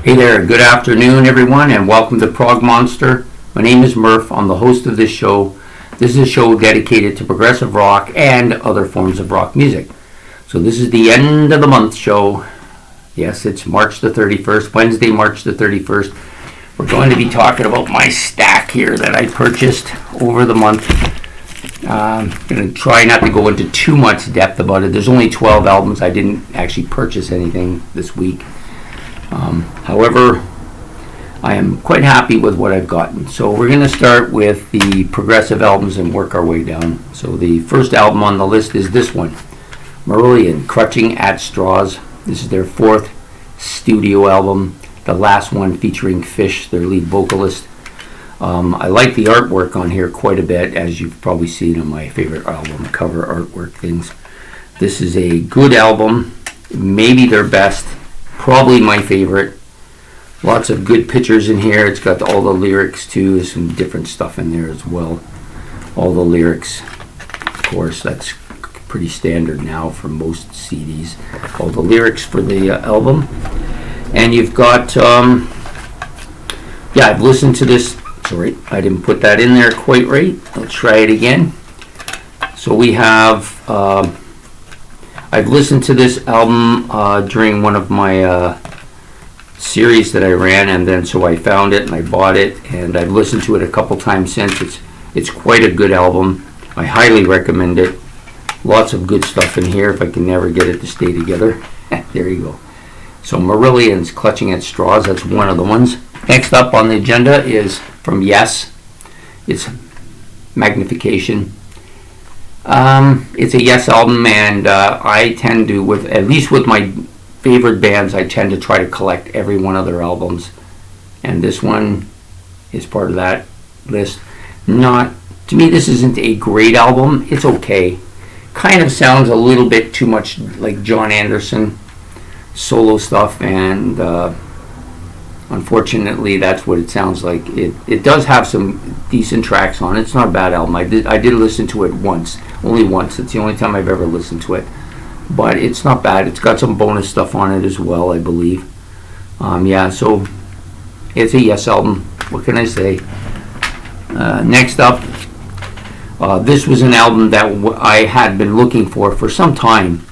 Hey there, good afternoon everyone, and welcome to Prog Monster. My name is Murph. I'm the host of this show. This is a show dedicated to progressive rock and other forms of rock music. So this is the end of the month show. Yes, it's March the 31st, Wednesday, March the 31st. We're going to be talking about my stack here that I purchased over the month. I'm going to try not to go into too much depth about it. There's only 12 albums. I didn't actually purchase anything this week. However, I am quite happy with what I've gotten. So we're going to start with the progressive albums and work our way down. So the first album on the list is this one, Marillion, Clutching at Straws. This is their fourth studio album, the last one featuring Fish, their lead vocalist. I like the artwork on here quite a bit, as you've probably seen on my favorite album cover artwork things. This is a good album, maybe their best. Probably my favorite. Lots of good pictures in here. It's got all the lyrics too. There's some different stuff in there as well. All the lyrics, of course, that's pretty standard now for most CDs. All the lyrics for the album. And you've got, I've listened to this. Sorry, I didn't put that in there quite right. Let's try it again. So we have... I've listened to this album during one of my series that I ran, and then so I found it and I bought it, and I've listened to it a couple times since. It's quite a good album. I highly recommend it. Lots of good stuff in here if I can never get it to stay together. There you go. So Marillion's Clutching at Straws, that's one of the ones. Next up on the agenda is from Yes. It's Magnification. It's a Yes album, and I tend to, at least with my favorite bands, I tend to try to collect every one of their albums, and this one is part of that list. To me, this isn't a great album. It's okay. Kind of sounds a little bit too much like John Anderson solo stuff, and unfortunately that's what it sounds like. It does have some decent tracks on it. It's not a bad album. I did listen to it once. Only once. It's the only time I've ever listened to it. But it's not bad. It's got some bonus stuff on it as well, I believe. So it's a Yes album. What can I say? Next up, this was an album that I had been looking for some time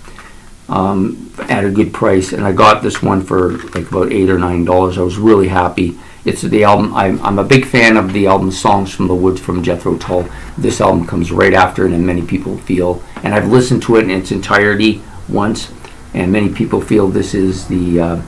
at a good price, and I got this one for like about $8 or $9. I was really happy. It's the album. I'm a big fan of the album Songs from the Woods from Jethro Tull. This album comes right after it, and many people feel, and I've listened to it in its entirety once, and many people feel this is this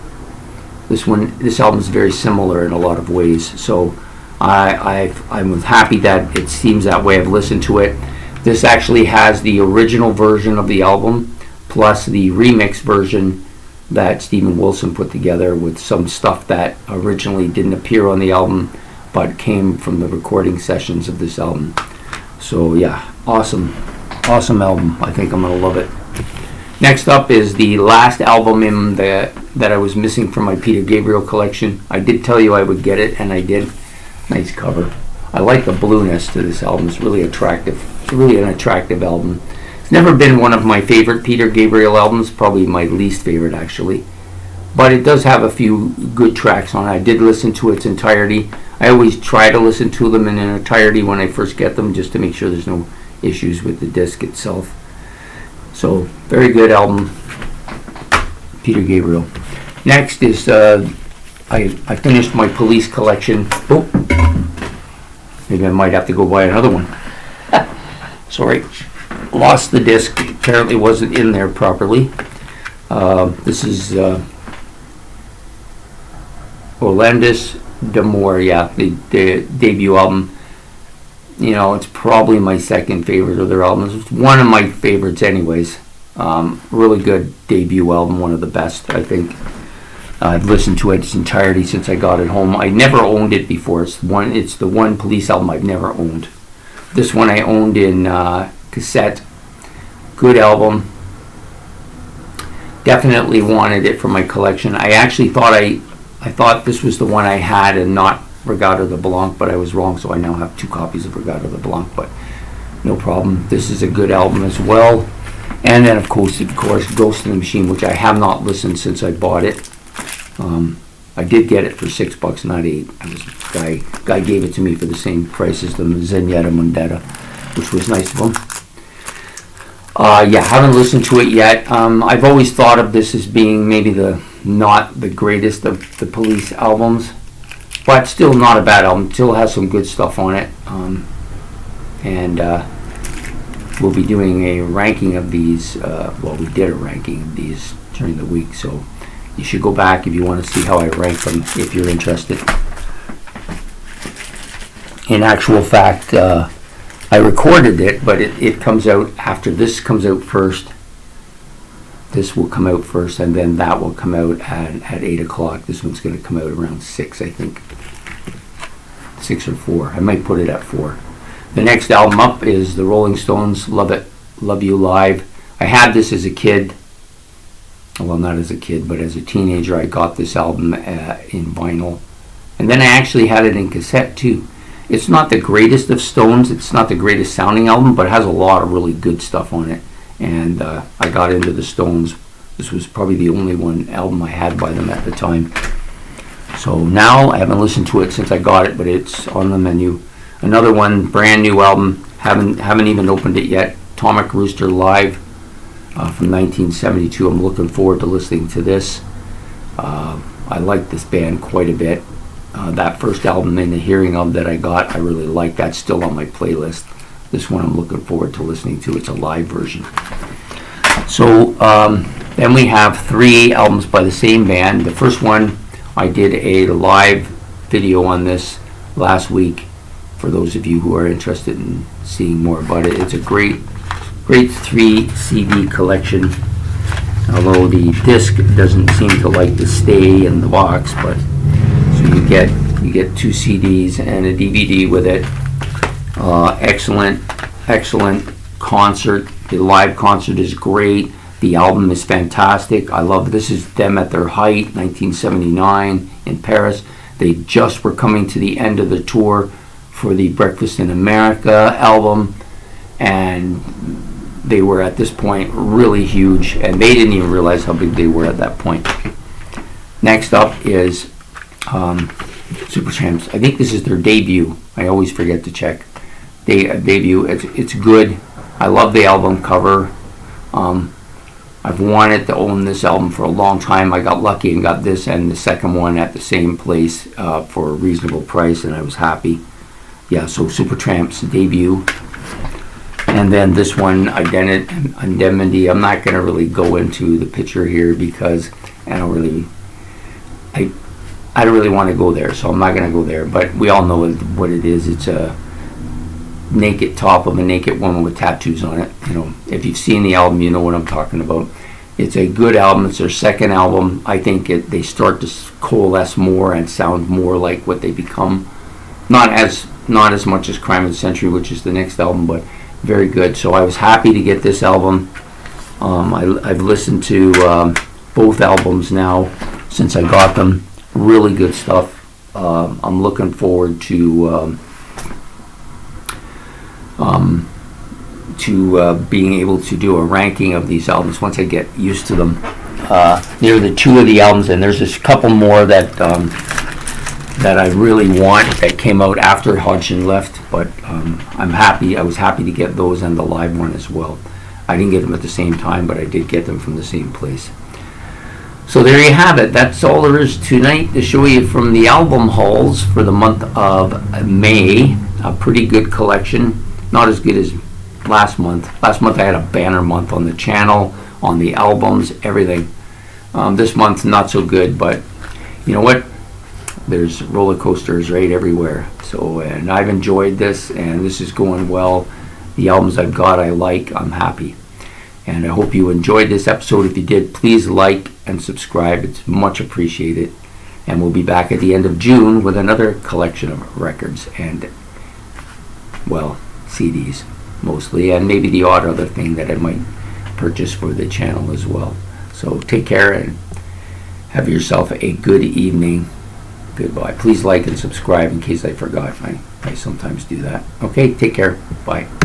album is very similar in a lot of ways. So I'm happy that it seems that way. I've listened to it. This actually has the original version of the album plus the remix version that Steven Wilson put together with some stuff that originally didn't appear on the album but came from the recording sessions of this album. So yeah, awesome album. I think I'm going to love it. Next up is the last album that I was missing from my Peter Gabriel collection. I did tell you I would get it, and I did. Nice cover. I like the blueness to this album. It's really attractive. It's really an attractive album. It's never been one of my favorite Peter Gabriel albums, probably my least favorite actually. But it does have a few good tracks on it. I did listen to its entirety. I always try to listen to them in their entirety when I first get them, just to make sure there's no issues with the disc itself. So, very good album, Peter Gabriel. Next is, I finished my Police collection. Oh, maybe I might have to go buy another one. Sorry. Lost the disc. Apparently wasn't in there properly. This is Orlandis d'Amour, the debut album. You know, it's probably my second favorite of their albums. It's one of my favorites anyways. Really good debut album, one of the best, I think. I've listened to it its entirety since I got it home. I never owned it before. It's the one Police album I've never owned. This one I owned in cassette. Good album. Definitely wanted it for my collection. I actually thought I thought this was the one I had and not Reggatta de Blanc, but I was wrong, so I now have 2 copies of Reggatta de Blanc, but no problem. This is a good album as well. And then of course Ghost in the Machine, which I have not listened since I bought it. I did get it for $6, not $8. Guy gave it to me for the same price as the Zenyatta Mundetta, which was nice of him. Yeah, haven't listened to it yet. I've always thought of this as being maybe not the greatest of the Police albums, but still not a bad album. Still has some good stuff on it. And we'll be doing a ranking of these. Well, we did a ranking of these during the week, so you should go back if you want to see how I rank them if you're interested. In actual fact, I recorded it, but it comes out after this comes out first. This will come out first, and then that will come out at 8 o'clock. This one's going to come out around 6, I think. 6 or 4. I might put it at 4. The next album up is the Rolling Stones' Love It, Love You Live. I had this as a kid. Well, not as a kid, but as a teenager. I got this album in vinyl. And then I actually had it in cassette, too. It's not the greatest of Stones. It's not the greatest sounding album, but it has a lot of really good stuff on it. And I got into the Stones. This was probably the only album I had by them at the time. So now I haven't listened to it since I got it, but it's on the menu. Another one, brand new album. Haven't even opened it yet. Atomic Rooster Live from 1972. I'm looking forward to listening to this. I like this band quite a bit. That first album, In the Hearing Of, that I got, I really like. That's still on my playlist. This one I'm looking forward to listening to. It's a live version. So then we have 3 albums by the same band. The first one, I did a live video on this last week for those of you who are interested in seeing more about it. It's a great 3 CD collection, although the disc doesn't seem to like to stay in the box, but so you get 2 CDs and a DVD with it. Excellent concert. The live concert is great. The album is fantastic. I love this is them at their height, 1979 in Paris. They just were coming to the end of the tour for the Breakfast in America album, and they were at this point really huge, and they didn't even realize how big they were at that point. Next up is Supertramps. I think this is their debut. I always forget to check. Debut. It's good. I love the album cover. I've wanted to own this album for a long time. I got lucky and got this and the second one at the same place for a reasonable price, and I was happy. Yeah, so Supertramp's debut. And then this one, Indemnity. I'm not going to really go into the picture here because I don't really want to go there, so I'm not going to go there. But we all know what it is. It's a naked top of a naked woman with tattoos on it. You know, if you've seen the album, you know what I'm talking about. It's a good album. It's their second album. I think they start to coalesce more and sound more like what they become. Not as much as Crime of the Century, which is the next album, but very good. So I was happy to get this album. I've listened to both albums now since I got them. Really good stuff. I'm looking forward to being able to do a ranking of these albums once I get used to them. They're the 2 of the albums, and there's a couple more that I really want that came out after Hodgson left, but I'm happy. I was happy to get those and the live one as well. I didn't get them at the same time, but I did get them from the same place. So there you have it. That's all there is tonight to show you from the album hauls for the month of May. A pretty good collection. Not as good as last month. Last month I had a banner month on the channel, on the albums, everything. This month not so good, but you know what? There's roller coasters right everywhere. So, and I've enjoyed this, and this is going well. The albums I've got I like. I'm happy. And I hope you enjoyed this episode. If you did, please like and subscribe. It's much appreciated. And we'll be back at the end of June with another collection of records and, well, CDs mostly, and maybe the odd other thing that I might purchase for the channel as well. So take care and have yourself a good evening. Goodbye. Please like and subscribe in case I forgot. I sometimes do that. Okay, take care. Bye.